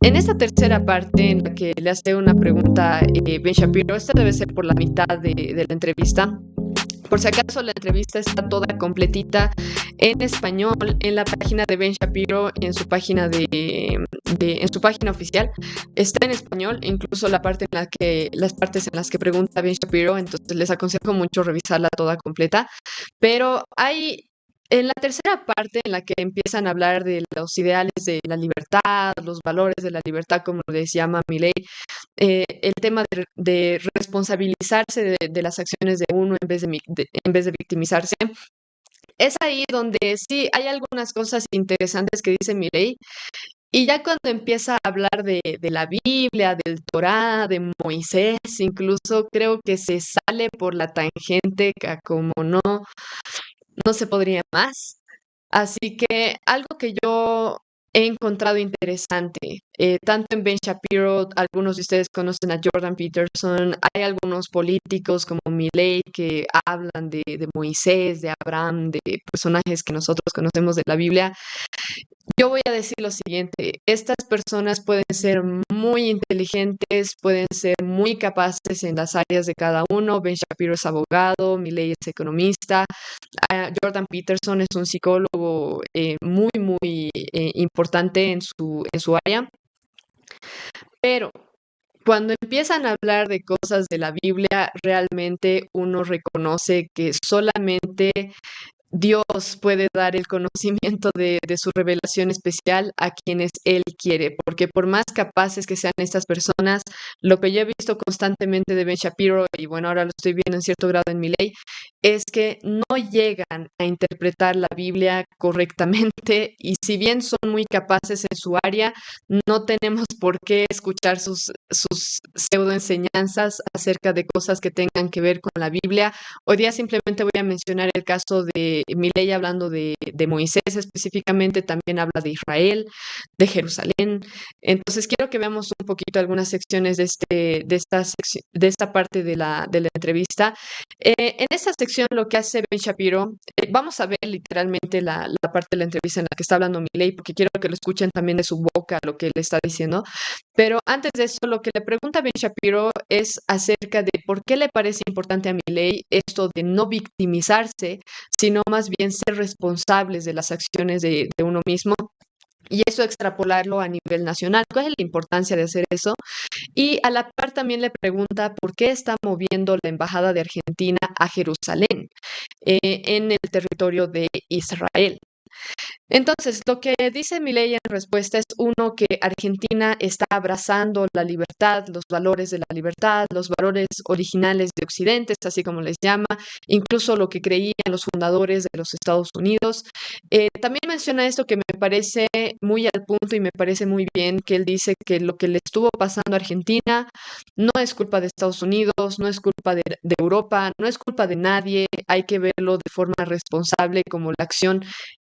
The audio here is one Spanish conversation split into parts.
En esta tercera parte en la que le hace una pregunta Ben Shapiro, esta debe ser por la mitad de la entrevista. Por si acaso la entrevista está toda completita en español en la página de Ben Shapiro, en su página en su página oficial. Está en español, incluso las partes en las que pregunta Ben Shapiro, entonces les aconsejo mucho revisarla toda completa. Pero hay en la tercera parte en la que empiezan a hablar de los ideales de la libertad, los valores de la libertad, como les llama Milley, el tema de responsabilizarse de las acciones de uno en vez de victimizarse. Es ahí donde sí hay algunas cosas interesantes que dice Milley, y ya cuando empieza a hablar de la Biblia, del Torá, de Moisés, incluso creo que se sale por la tangente como no se podría más. Así que algo que yo he encontrado interesante, tanto en Ben Shapiro, algunos de ustedes conocen a Jordan Peterson, hay algunos políticos como Milley que hablan de Moisés, de Abraham, de personajes que nosotros conocemos de la Biblia. Yo voy a decir lo siguiente, estas personas pueden ser muy inteligentes, pueden ser muy capaces en las áreas de cada uno. Ben Shapiro es abogado, Milley es economista, Jordan Peterson es un psicólogo muy importante en su área, pero cuando empiezan a hablar de cosas de la Biblia, realmente uno reconoce que solamente Dios puede dar el conocimiento de su revelación especial a quienes Él quiere, porque por más capaces que sean estas personas, lo que yo he visto constantemente de Ben Shapiro, y bueno, ahora lo estoy viendo en cierto grado en Milley, es que no llegan a interpretar la Biblia correctamente, y si bien son muy capaces en su área, no tenemos por qué escuchar sus pseudoenseñanzas acerca de cosas que tengan que ver con la Biblia. Hoy día simplemente voy a mencionar el caso de Milei hablando de Moisés específicamente, también habla de Israel, de Jerusalén. Entonces quiero que veamos un poquito algunas secciones de esta parte de la entrevista. En esta sección lo que hace Ben Shapiro, vamos a ver literalmente la parte de la entrevista en la que está hablando Milei, porque quiero que lo escuchen también de su boca lo que le está diciendo. Pero antes de eso, lo que le pregunta Ben Shapiro es acerca de por qué le parece importante a Milei esto de no victimizarse, sino más bien ser responsables de las acciones de uno mismo. Y eso extrapolarlo a nivel nacional. ¿Cuál es la importancia de hacer eso? Y a la par también le pregunta por qué está moviendo la embajada de Argentina a Jerusalén, en el territorio de Israel. Entonces, lo que dice Milei en respuesta es uno que Argentina está abrazando la libertad, los valores de la libertad, los valores originales de Occidente, así como les llama, incluso lo que creían los fundadores de los Estados Unidos. También menciona esto que me parece muy al punto y me parece muy bien, que él dice que lo que le estuvo pasando a Argentina no es culpa de Estados Unidos, no es culpa de Europa, no es culpa de nadie, hay que verlo de forma responsable como la acción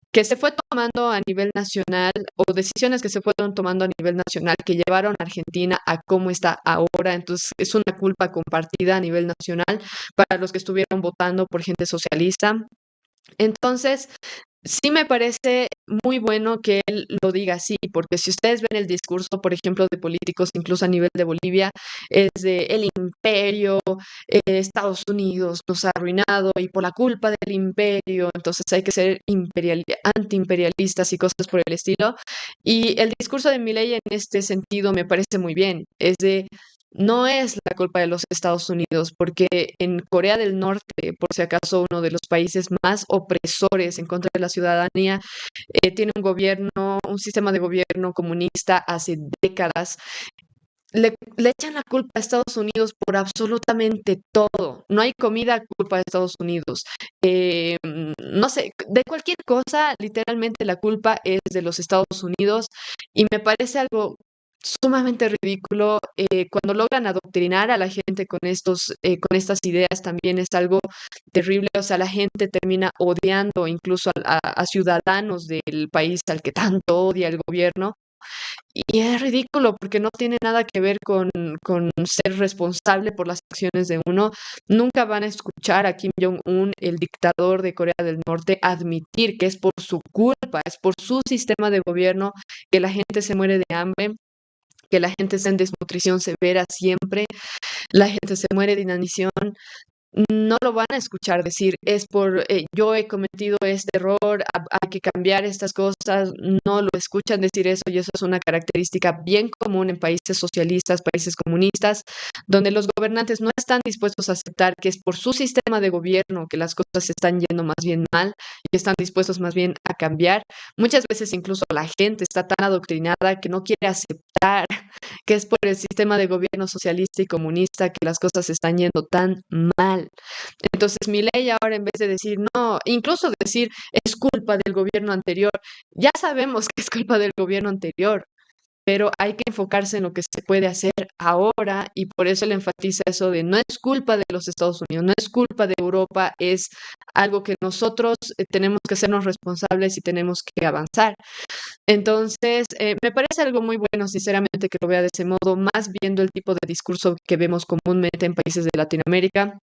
que se fue tomando a nivel nacional, o decisiones que se fueron tomando a nivel nacional que llevaron a Argentina a cómo está ahora. Entonces, es una culpa compartida a nivel nacional para los que estuvieron votando por gente socialista. Entonces, sí me parece muy bueno que él lo diga así, porque si ustedes ven el discurso, por ejemplo, de políticos, incluso a nivel de Bolivia, es de el imperio, Estados Unidos nos ha arruinado y por la culpa del imperio, entonces hay que ser antiimperialistas y cosas por el estilo. Y el discurso de Milei en este sentido me parece muy bien, es de no es la culpa de los Estados Unidos, porque en Corea del Norte, por si acaso uno de los países más opresores en contra de la ciudadanía, tiene un sistema de gobierno comunista hace décadas. Le echan la culpa a Estados Unidos por absolutamente todo. No hay comida, culpa de Estados Unidos. No sé, de cualquier cosa, literalmente la culpa es de los Estados Unidos, y me parece algo sumamente ridículo. Cuando logran adoctrinar a la gente con estas ideas, también es algo terrible. O sea, la gente termina odiando incluso a ciudadanos del país al que tanto odia el gobierno. Y es ridículo porque no tiene nada que ver con ser responsable por las acciones de uno. Nunca van a escuchar a Kim Jong-un, el dictador de Corea del Norte, admitir que es por su culpa, es por su sistema de gobierno que la gente se muere de hambre. que la gente está en desnutrición severa siempre, la gente se muere de inanición, no lo van a escuchar decir, yo he cometido este error, hay que cambiar estas cosas, no lo escuchan decir eso y eso es una característica bien común en países socialistas, países comunistas, donde los gobernantes no están dispuestos a aceptar que es por su sistema de gobierno que las cosas se están yendo más bien mal y están dispuestos más bien a cambiar. Muchas veces incluso la gente está tan adoctrinada que no quiere aceptar que es por el sistema de gobierno socialista y comunista que las cosas se están yendo tan mal. Entonces, mi ley ahora en vez de decir, no, incluso decir, es culpa del gobierno anterior, ya sabemos que es culpa del gobierno anterior, pero hay que enfocarse en lo que se puede hacer ahora y por eso le enfatiza eso de no es culpa de los Estados Unidos, no es culpa de Europa, es algo que nosotros tenemos que hacernos responsables y tenemos que avanzar. Entonces, me parece algo muy bueno, sinceramente, que lo vea de ese modo, más viendo el tipo de discurso que vemos comúnmente en países de Latinoamérica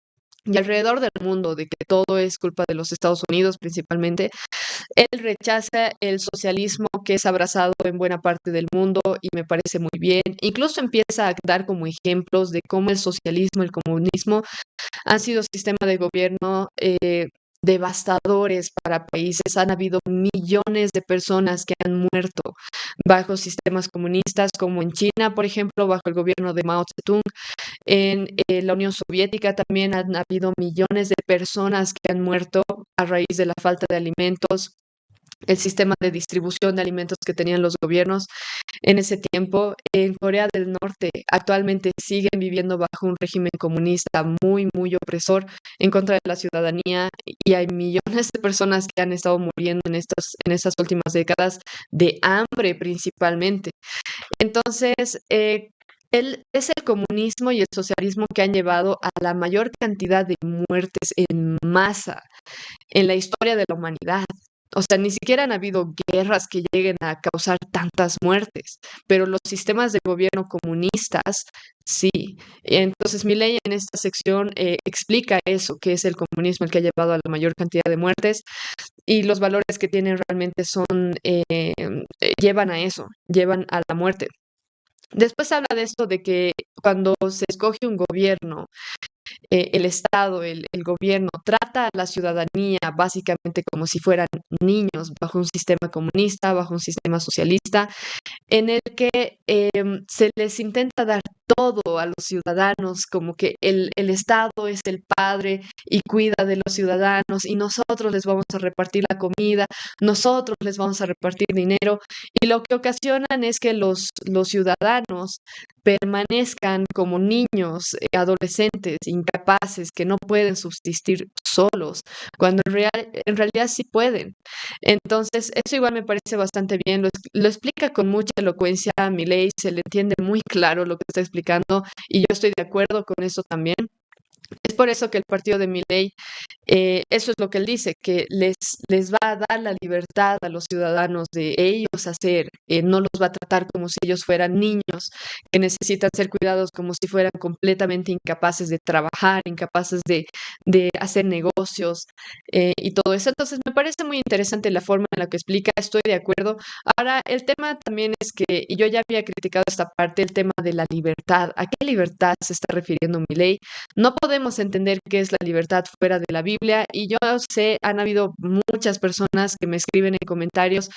y alrededor del mundo, de que todo es culpa de los Estados Unidos principalmente. Él rechaza el socialismo que es abrazado en buena parte del mundo y me parece muy bien. Incluso empieza a dar como ejemplos de cómo el socialismo, el comunismo han sido sistemas de gobierno devastadores para países. Han habido millones de personas que han muerto bajo sistemas comunistas, como en China, por ejemplo, bajo el gobierno de Mao Zedong. En la Unión Soviética también han habido millones de personas que han muerto a raíz de la falta de alimentos, el sistema de distribución de alimentos que tenían los gobiernos en ese tiempo. En Corea del Norte actualmente siguen viviendo bajo un régimen comunista muy, muy opresor en contra de la ciudadanía y hay millones de personas que han estado muriendo en estas últimas décadas de hambre principalmente. Entonces, es el comunismo y el socialismo que han llevado a la mayor cantidad de muertes en masa en la historia de la humanidad. O sea, ni siquiera han habido guerras que lleguen a causar tantas muertes, pero los sistemas de gobierno comunistas sí. Entonces, mi ley en esta sección explica eso, que es el comunismo el que ha llevado a la mayor cantidad de muertes y los valores que tienen realmente llevan a eso, llevan a la muerte. Después habla de esto de que cuando se escoge un gobierno, el Estado, el gobierno, trata a la ciudadanía básicamente como si fueran niños bajo un sistema comunista, bajo un sistema socialista, en el que se les intenta dar todo a los ciudadanos, como que el Estado es el padre y cuida de los ciudadanos y nosotros les vamos a repartir la comida, nosotros les vamos a repartir dinero y lo que ocasionan es que los ciudadanos permanezcan como niños, adolescentes, incapaces, que no pueden subsistir solos, cuando en realidad sí pueden. Entonces, eso igual me parece bastante bien, lo explica con mucha elocuencia Milei, se le entiende muy claro lo que está explicando y yo estoy de acuerdo con eso también. Es por eso que el partido de Milei, eso es lo que él dice, que les va a dar la libertad a los ciudadanos de ellos hacer, no los va a tratar como si ellos fueran niños que necesitan ser cuidados como si fueran completamente incapaces de trabajar, incapaces de hacer negocios y todo eso. Entonces me parece muy interesante la forma en la que explica, estoy de acuerdo. Ahora, el tema también es que, y yo ya había criticado esta parte, el tema de la libertad. ¿A qué libertad se está refiriendo Milei? No podemos entender qué es la libertad fuera de la Biblia y yo sé, han habido muchas personas que me escriben en comentarios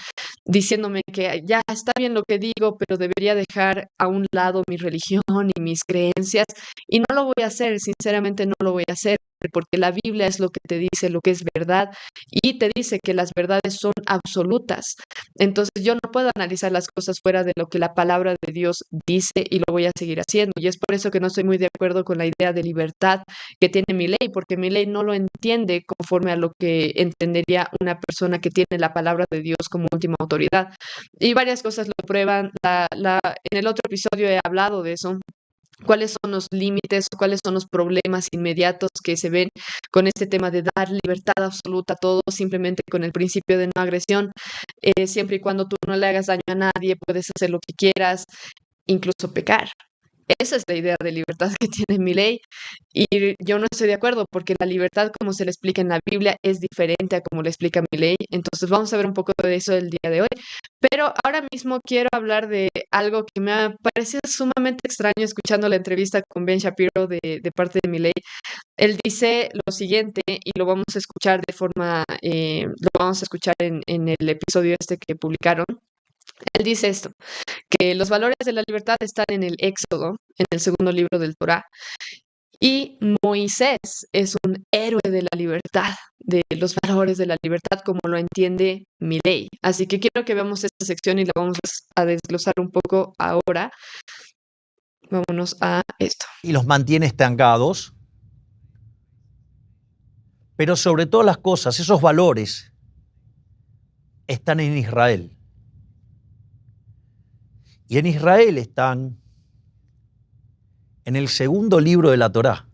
diciéndome que ya está bien lo que digo, pero debería dejar a un lado mi religión y mis creencias y no lo voy a hacer, sinceramente no lo voy a hacer porque la Biblia es lo que te dice lo que es verdad y te dice que las verdades son absolutas. Entonces yo no puedo analizar las cosas fuera de lo que la palabra de Dios dice y lo voy a seguir haciendo. Y es por eso que no estoy muy de acuerdo con la idea de libertad que tiene mi ley, porque mi ley no lo entiende conforme a lo que entendería una persona que tiene la palabra de Dios como última autoridad. Y varias cosas lo prueban. En el otro episodio he hablado de eso, cuáles son los límites, cuáles son los problemas inmediatos que se ven con este tema de dar libertad absoluta a todos, simplemente con el principio de no agresión, siempre y cuando tú no le hagas daño a nadie, puedes hacer lo que quieras, incluso pecar. Esa es la idea de libertad que tiene Milei y yo no estoy de acuerdo porque la libertad como se le explica en la Biblia es diferente a como le explica Milei. Entonces vamos a ver un poco de eso el día de hoy. Pero ahora mismo quiero hablar de algo que me ha parecido sumamente extraño escuchando la entrevista con Ben Shapiro de parte de Milei. Él dice lo siguiente y lo vamos a escuchar de forma, lo vamos a escuchar en el episodio este que publicaron. Él dice esto, que los valores de la libertad están en el Éxodo, en el segundo libro del Torá, y Moisés es un héroe de la libertad, de los valores de la libertad como lo entiende Milei. Así que quiero que veamos esta sección y la vamos a desglosar un poco ahora. Vámonos a esto. Y los mantiene estancados, pero sobre todas las cosas, esos valores están en Israel. Y en Israel están en el segundo libro de la Torá,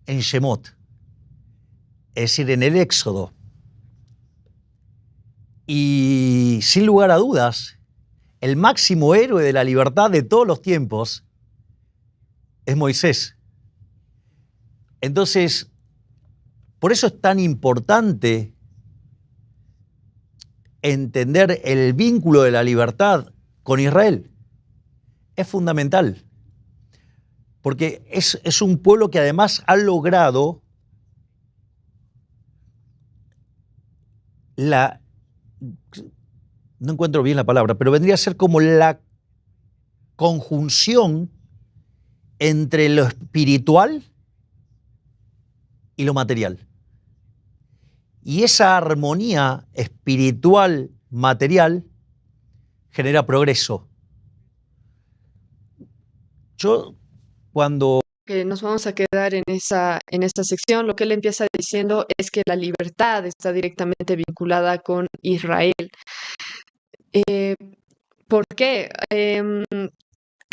en Shemot, es decir, en el Éxodo. Y sin lugar a dudas, el máximo héroe de la libertad de todos los tiempos es Moisés. Entonces, por eso es tan importante entender el vínculo de la libertad con Israel. Es fundamental, porque es un pueblo que además ha logrado no encuentro bien la palabra, pero vendría a ser como la conjunción entre lo espiritual y lo material. Y esa armonía espiritual-material genera progreso. Yo, cuando Que nos vamos a quedar en esta sección, lo que él empieza diciendo es que la libertad está directamente vinculada con Israel. Eh, ¿Por qué?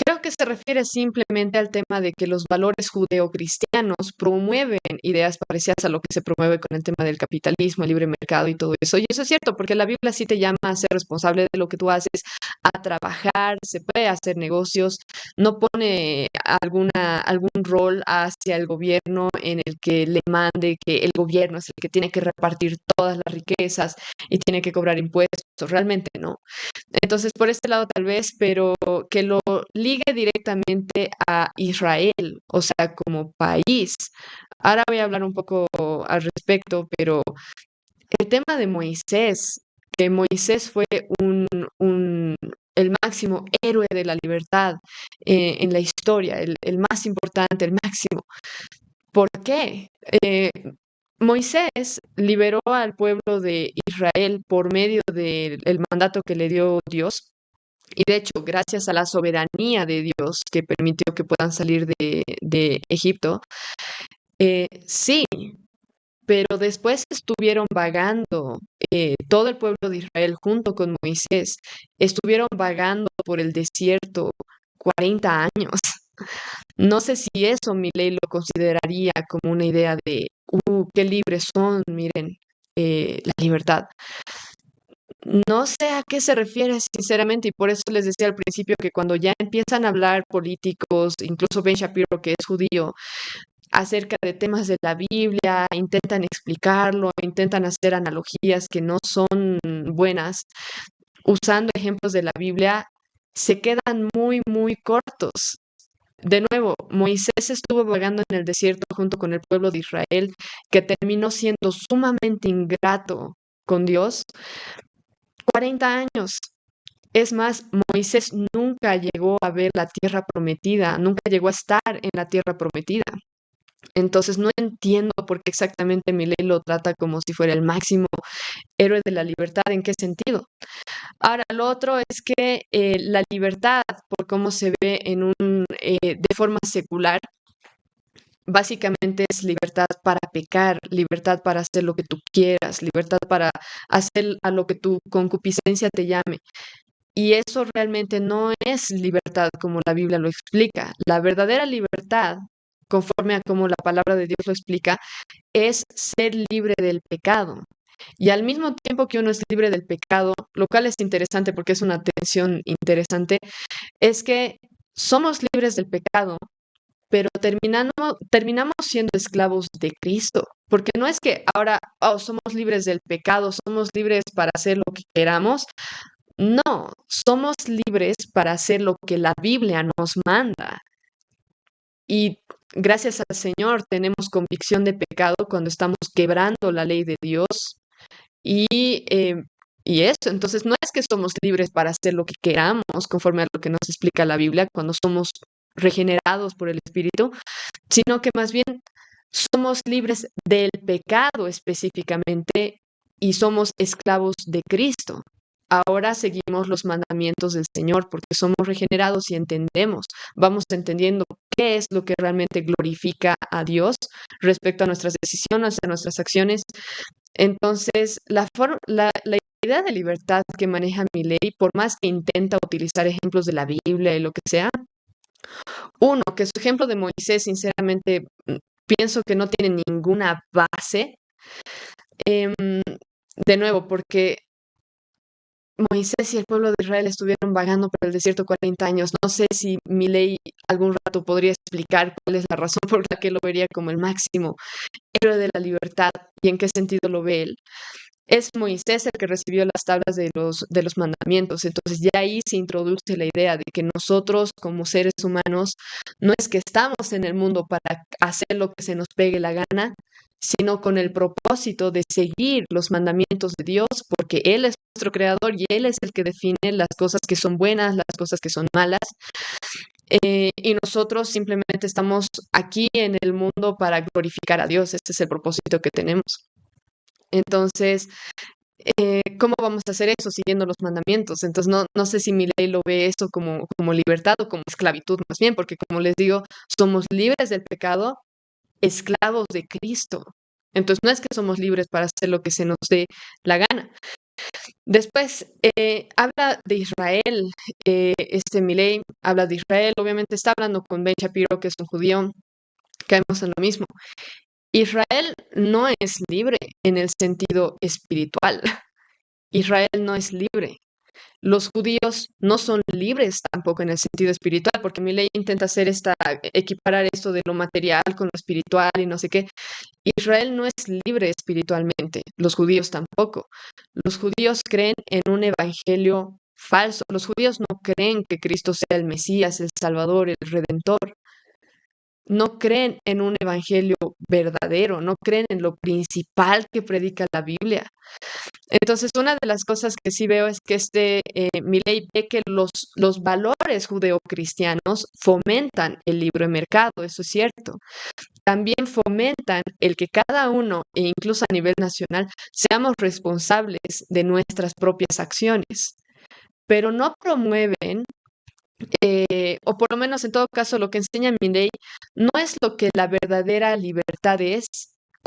Creo que se refiere simplemente al tema de que los valores judeocristianos promueven ideas parecidas a lo que se promueve con el tema del capitalismo, el libre mercado y todo eso. Y eso es cierto, porque la Biblia sí te llama a ser responsable de lo que tú haces, a trabajar, se puede hacer negocios, no pone algún rol hacia el gobierno en el que le mande que el gobierno es el que tiene que repartir todas las riquezas y tiene que cobrar impuestos. Realmente no. Entonces, por este lado tal vez, pero que lo ligue directamente a Israel, o sea, como país. Ahora voy a hablar un poco al respecto, pero el tema de Moisés, que Moisés fue un- el máximo héroe de la libertad en la historia, el más importante, el máximo. ¿Por qué? Moisés liberó al pueblo de Israel por medio del mandato que le dio Dios. Y de hecho, gracias a la soberanía de Dios que permitió que puedan salir de Egipto, sí, pero después estuvieron vagando, todo el pueblo de Israel junto con Moisés, estuvieron vagando por el desierto 40 años. No sé si eso Milei lo consideraría como una idea de, qué libres son, miren, la libertad. No sé a qué se refiere sinceramente y por eso les decía al principio que cuando ya empiezan a hablar políticos, incluso Ben Shapiro, que es judío, acerca de temas de la Biblia, intentan explicarlo, intentan hacer analogías que no son buenas, usando ejemplos de la Biblia, se quedan muy, muy cortos. De nuevo, Moisés estuvo vagando en el desierto junto con el pueblo de Israel, que terminó siendo sumamente ingrato con Dios 40 años. Es más, Moisés nunca llegó a ver la tierra prometida, nunca llegó a estar en la tierra prometida. Entonces no entiendo por qué exactamente Milei lo trata como si fuera el máximo héroe de la libertad, ¿en qué sentido? Ahora, lo otro es que la libertad, por cómo se ve de forma secular, básicamente es libertad para pecar, libertad para hacer lo que tú quieras, libertad para hacer a lo que tu concupiscencia te llame. Y eso realmente no es libertad como la Biblia lo explica. La verdadera libertad, conforme a como la palabra de Dios lo explica, es ser libre del pecado. Y al mismo tiempo que uno es libre del pecado, lo cual es interesante porque es una tensión interesante, es que somos libres del pecado, pero terminamos siendo esclavos de Cristo, porque no es que ahora somos libres del pecado, somos libres para hacer lo que queramos. No, somos libres para hacer lo que la Biblia nos manda. Y gracias al Señor tenemos convicción de pecado cuando estamos quebrando la ley de Dios. Y, eh, y eso, entonces no es que somos libres para hacer lo que queramos conforme a lo que nos explica la Biblia cuando somos regenerados por el Espíritu, sino que más bien somos libres del pecado específicamente y somos esclavos de Cristo. Ahora seguimos los mandamientos del Señor porque somos regenerados y entendemos, vamos entendiendo qué es lo que realmente glorifica a Dios respecto a nuestras decisiones, a nuestras acciones. Entonces, la idea de libertad que maneja mi ley, por más que intenta utilizar ejemplos de la Biblia y lo que sea, uno, que su ejemplo de Moisés, sinceramente, pienso que no tiene ninguna base. Em, de nuevo, porque Moisés y el pueblo de Israel estuvieron vagando por el desierto 40 años. No sé si mi ley algún rato podría explicar cuál es la razón por la que lo vería como el máximo héroe de la libertad y en qué sentido lo ve él. Es Moisés el que recibió las tablas de los mandamientos. Entonces ya ahí se introduce la idea de que nosotros como seres humanos no es que estamos en el mundo para hacer lo que se nos pegue la gana, sino con el propósito de seguir los mandamientos de Dios, porque Él es nuestro creador y Él es el que define las cosas que son buenas, las cosas que son malas. Y nosotros simplemente estamos aquí en el mundo para glorificar a Dios. Este es el propósito que tenemos. Entonces, ¿cómo vamos a hacer eso siguiendo los mandamientos? Entonces, no sé si mi ley lo ve eso como libertad o como esclavitud más bien, porque como les digo, somos libres del pecado, esclavos de Cristo. Entonces, no es que somos libres para hacer lo que se nos dé la gana. Después, habla de Israel, mi ley habla de Israel, obviamente está hablando con Ben Shapiro, que es un judío, caemos en lo mismo. Israel no es libre en el sentido espiritual. Israel no es libre. Los judíos no son libres tampoco en el sentido espiritual, porque mi ley intenta equiparar esto de lo material con lo espiritual y no sé qué. Israel no es libre espiritualmente, los judíos tampoco. Los judíos creen en un evangelio falso. Los judíos no creen que Cristo sea el Mesías, el Salvador, el Redentor. No creen en un evangelio verdadero, no creen en lo principal que predica la Biblia. Entonces, una de las cosas que sí veo es que mi ley ve que los valores judeocristianos fomentan el libre mercado, eso es cierto. También fomentan el que cada uno, e incluso a nivel nacional, seamos responsables de nuestras propias acciones, pero no promueven o por lo menos en todo caso lo que enseña mi ley, no es lo que la verdadera libertad es,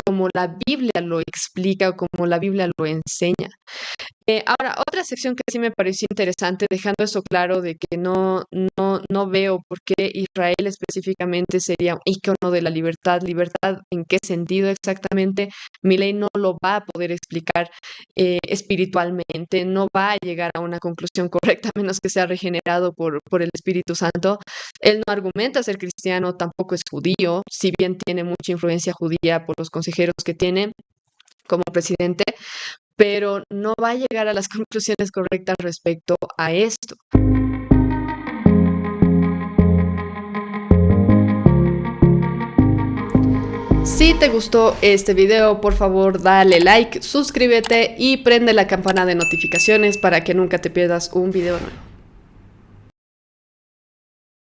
como la Biblia lo explica o como la Biblia lo enseña. Ahora, otra sección que sí me pareció interesante, dejando eso claro de que no veo por qué Israel específicamente sería un ícono de la libertad. ¿Libertad en qué sentido exactamente? Mi ley no lo va a poder explicar espiritualmente, no va a llegar a una conclusión correcta a menos que sea regenerado por el Espíritu Santo. Él no argumenta ser cristiano, tampoco es judío, si bien tiene mucha influencia judía por los consejeros que tiene como presidente, pero no va a llegar a las conclusiones correctas respecto a esto. Si te gustó este video, por favor dale like, suscríbete y prende la campana de notificaciones para que nunca te pierdas un video nuevo.